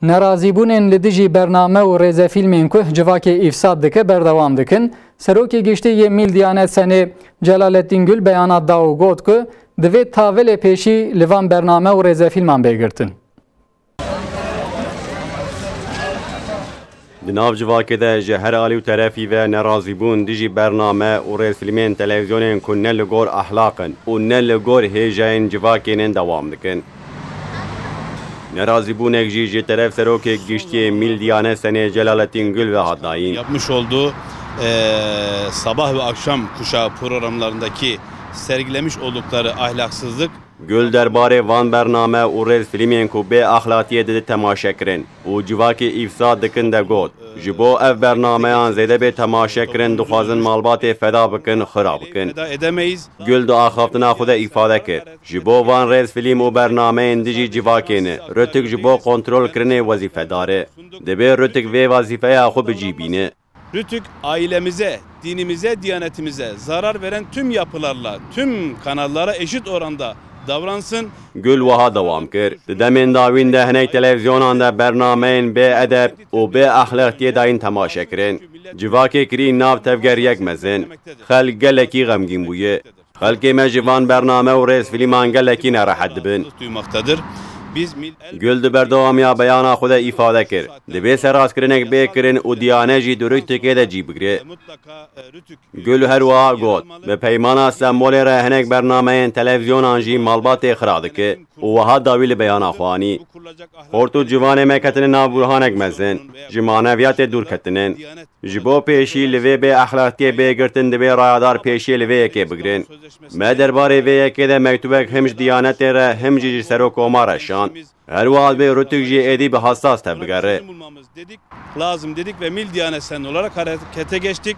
Nerazîbûnên li dijî bername û rêzefîlmên ku civakê îfsad dike berdewam dikin. Serokê Giştî yê Mîl Diyanet Senê Celalettin Gül beyanat da û got ku divê tavelê pêşî li van bername û rêzefîlman bêgirtin. Di nav civakê de ji her alî û terefî ve nerazîbûn dijî bername û rêzfîlmên televizyonên ku ne li gor ehlaqin û ne li gor hêjeyên civakênên dewam dikin. Nerazîbûnek jî ji teref Serokê Giştî Mîl Diyanet Senê Celalettin Gül ve hat dayîn. Yapmış olduğu sabah ve akşam kuşağı programlarındaki sergilemiş oldukları ahlaksızlık Gül derbarê van bername û rêzfîlmên ku bê axlatiyê didi temaşekirin û civakê îfsad dikin de got. Ji bo ev bernameyan zêde bê temaşekirin dixwazin malbatê feda bikin, xira bikin. Gül di axaftina xwe de îfade kir. Ji bo van rêzfîlm û bernameyên dijî civakê Rûtik ji bo kontrolkirinê wezîfedar e. Divê Rûtik vê wezîfeya xwe bicîbîne. Rûtik ailemize, dinimize, diyanetimize zarar veren tüm yapılarla, tüm kanallara eşit oranda davransın. Gül wiha dewam kir. Di demên dawîn de hinek televizyonan de bernameyên bê edeb û bê axlaqiyê dayîn temaşekirin. Civakê kirî nav tevgeriyek mezin. Xelk gelekî xemgîn bûye. Xelkê me ji van bername û rêzfîlman gelekî nerehet dibin. Gül di berdewamiya beyana xwe de îfade kir. Divê serrazkirinek bê kirin û Diyanet jî di Rûtikê de cî bigire. Gül her wiha got. Bi peymana sembolê re hinek bernameyên televizyonan jî malbatê xira dike û wiha dawî li beyana xwe anî. Xort û civanê me ketine nav bûrhanek mezin. Ji maneviyatê dûr ketinin. Ji bo pêşî li vê bê axlaqiyê bêgirtin divê rayadar pêşî li vê yekê bigirin. Me derbarê vê yekê de mektûbek him ji Diyanetê re him jî ji Serokkomar re şand. Her wiha bê Rûtik jî êdî bi hassas tevbigere. Lazım dedik ve Mil Diyanet Sen'de olarak harekete geçtik.